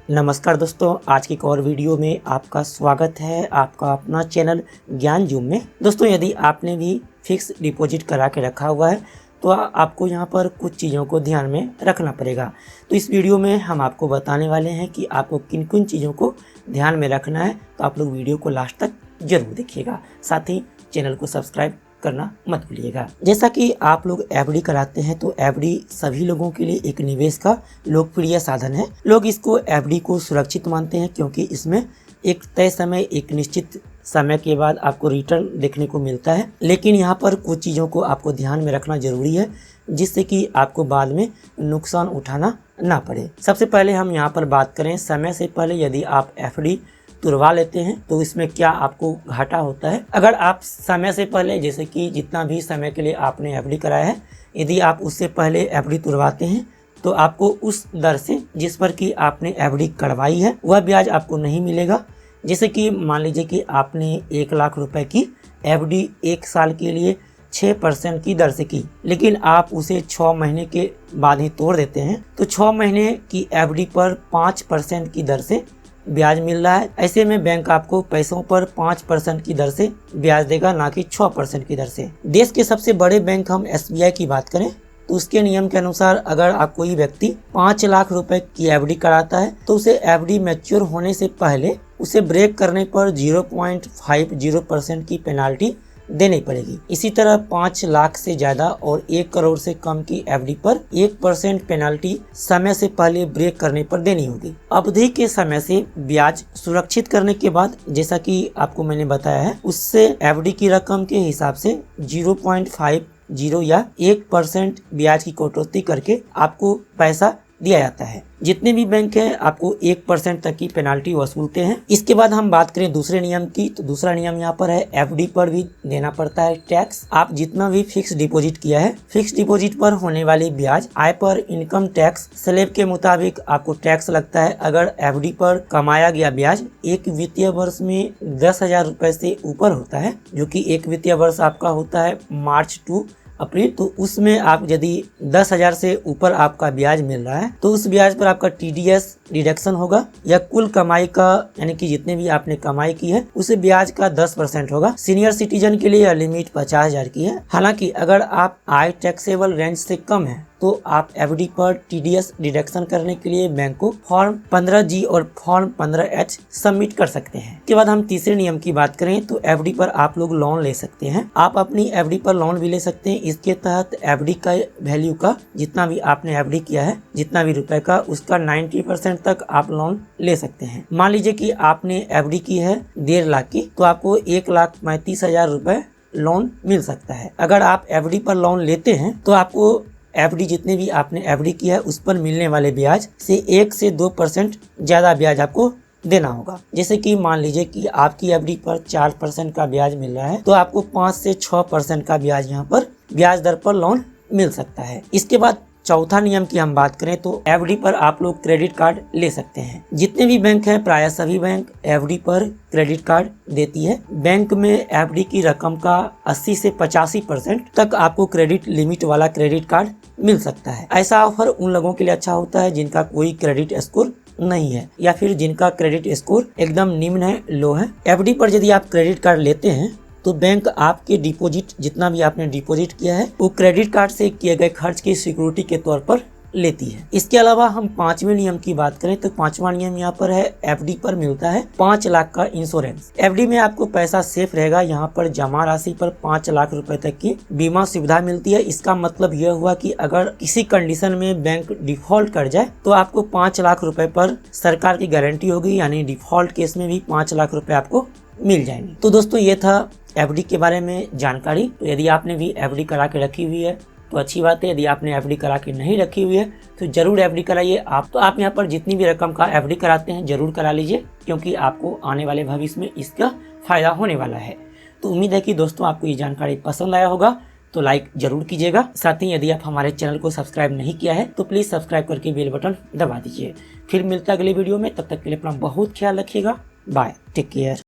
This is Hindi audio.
नमस्कार दोस्तों, आज की एक और वीडियो में आपका स्वागत है। आपका अपना चैनल ज्ञान जूम में। दोस्तों, यदि आपने भी फिक्स डिपॉजिट करा के रखा हुआ है तो आपको यहाँ पर कुछ चीज़ों को ध्यान में रखना पड़ेगा। तो इस वीडियो में हम आपको बताने वाले हैं कि आपको किन किन चीज़ों को ध्यान में रखना है। तो आप लोग वीडियो को लास्ट तक जरूर देखिएगा, साथ ही चैनल को सब्सक्राइब करना मत भूलिएगा। जैसा कि आप लोग एफडी कराते हैं तो एफडी सभी लोगों के लिए एक निवेश का लोकप्रिय साधन है। लोग इसको एफडी को सुरक्षित मानते हैं क्योंकि इसमें एक तय समय, एक निश्चित समय के बाद आपको रिटर्न देखने को मिलता है। लेकिन यहाँ पर कुछ चीज़ों को आपको ध्यान में रखना जरूरी है जिससे कि आपको बाद में नुकसान उठाना ना पड़े। सबसे पहले हम यहाँ पर बात करें समय से पहले यदि आप एफडी तुड़वा लेते हैं तो इसमें क्या आपको घाटा होता है। अगर आप समय से पहले, जैसे कि जितना भी समय के लिए आपने एफडी कराया है, यदि आप उससे पहले एफडी तुड़वाते हैं तो आपको उस दर से जिस पर कि आपने एफडी करवाई है वह ब्याज आपको नहीं मिलेगा। जैसे कि मान लीजिए कि आपने 1 लाख रुपए की एफडी 1 साल के लिए 6% की दर से की, लेकिन आप उसे 6 महीने के बाद ही तोड़ देते हैं तो 6 महीने की एफडी पर 5% की दर से ब्याज मिल रहा है। ऐसे में बैंक आपको पैसों पर 5% की दर से ब्याज देगा, ना कि 6% की दर से। देश के सबसे बड़े बैंक हम SBI की बात करें तो उसके नियम के अनुसार अगर आप कोई व्यक्ति 5 लाख रुपए की एफडी कराता है तो उसे एफडी मैच्योर होने से पहले उसे ब्रेक करने पर 0.50% की पेनाल्टी देनी पड़ेगी। इसी तरह 5 लाख से ज्यादा और 1 करोड़ से कम की एफडी पर 1% पेनाल्टी समय से पहले ब्रेक करने पर देनी होगी। अवधि के समय से ब्याज सुरक्षित करने के बाद, जैसा कि आपको मैंने बताया है, उससे एफडी की रकम के हिसाब से 0.50 या 1% ब्याज की कटौती करके आपको पैसा दिया जाता है। जितने भी बैंक हैं आपको 1% तक की पेनाल्टी वसूलते हैं। इसके बाद हम बात करें दूसरे नियम की, तो दूसरा नियम यहाँ पर है एफडी पर भी देना पड़ता है टैक्स। आप जितना भी फिक्स डिपॉजिट किया है, फिक्स डिपॉजिट पर होने वाली ब्याज, आय पर इनकम टैक्स स्लैब के मुताबिक आपको टैक्स लगता है। अगर एफडी पर कमाया गया ब्याज एक वित्तीय वर्ष में 10,000 रुपए से ऊपर होता है, जो कि एक वित्तीय वर्ष आपका होता है मार्च टू अप्रैल, तो उसमें आप यदि 10,000 से ऊपर आपका ब्याज मिल रहा है तो उस ब्याज पर आपका TDS डिडक्शन होगा या कुल कमाई का, यानी कि जितने भी आपने कमाई की है उस ब्याज का 10% होगा। सीनियर सिटीजन के लिए यह लिमिट 50,000 की है। हालांकि अगर आप आय टैक्सेबल रेंज से कम है तो आप एफडी पर TDS डिडक्शन करने के लिए बैंक को फॉर्म 15G और फॉर्म 15H सबमिट कर सकते हैं। इसके बाद हम तीसरे नियम की बात करें तो एफडी पर आप लोग लोन ले सकते हैं। आप अपनी एफडी पर लोन भी ले सकते हैं। इसके तहत एफडी का वैल्यू का, जितना भी आपने एफडी किया है, जितना भी रुपए का, उसका 90% तक आप लोन ले सकते हैं। मान लीजिए कि आपने एफडी की है 1.5 लाख की, तो आपको 1,35,000 रुपए लोन मिल सकता है। अगर आप एफडी पर लोन लेते हैं तो आपको एफडी, जितने भी आपने एफडी किया है, उस पर मिलने वाले ब्याज से 1 से 2% ज्यादा ब्याज आपको देना होगा। जैसे कि मान लीजिए कि आपकी एफडी पर 4% का ब्याज मिल रहा है तो आपको 5 से 6% का ब्याज यहाँ पर ब्याज दर पर लोन मिल सकता है। इसके बाद चौथा नियम की हम बात करें तो एफडी पर आप लोग क्रेडिट कार्ड ले सकते हैं। जितने भी बैंक हैं, प्राय सभी बैंक एफडी पर क्रेडिट कार्ड देती है। बैंक में एफडी की रकम का 80 से 85% तक आपको क्रेडिट लिमिट वाला क्रेडिट कार्ड मिल सकता है। ऐसा ऑफर उन लोगों के लिए अच्छा होता है जिनका कोई क्रेडिट स्कोर नहीं है या फिर जिनका क्रेडिट स्कोर एकदम निम्न है, लो है। एफडी पर यदि आप क्रेडिट कार्ड लेते हैं तो बैंक आपके डिपॉजिट, जितना भी आपने डिपॉजिट किया है, वो क्रेडिट कार्ड से किए गए खर्च की सिक्योरिटी के तौर पर लेती है। इसके अलावा हम 5वें नियम की बात करें तो 5वां नियम यहाँ पर है एफडी पर मिलता है 5 लाख का इंश्योरेंस। एफडी में आपको पैसा सेफ रहेगा। यहाँ पर जमा राशि पर 5 लाख रुपए तक की बीमा सुविधा मिलती है। इसका मतलब यह हुआ कि अगर किसी कंडीशन में बैंक डिफॉल्ट कर जाए तो आपको 5 लाख रुपए पर सरकार की गारंटी होगी, यानी डिफॉल्ट केस में भी 5 लाख रुपए आपको मिल जाएंगे। तो दोस्तों, ये था एफडी के बारे में जानकारी। तो यदि आपने भी एफडी करा के रखी हुई है तो अच्छी बात है। यदि आपने एफडी करा के नहीं रखी हुई है तो जरूर एफडी कराइए। आप यहाँ पर जितनी भी रकम का एफडी कराते हैं जरूर करा लीजिए, क्योंकि आपको आने वाले भविष्य में इसका फायदा होने वाला है। तो उम्मीद है कि दोस्तों आपको ये जानकारी पसंद आया होगा, तो लाइक जरूर कीजिएगा। साथ ही यदि आप हमारे चैनल को सब्सक्राइब नहीं किया है तो प्लीज सब्सक्राइब करके बेल बटन दबा दीजिए। फिर मिलता है अगले वीडियो में, तब तक के लिए अपना बहुत ख्याल रखिएगा। Bye, take care.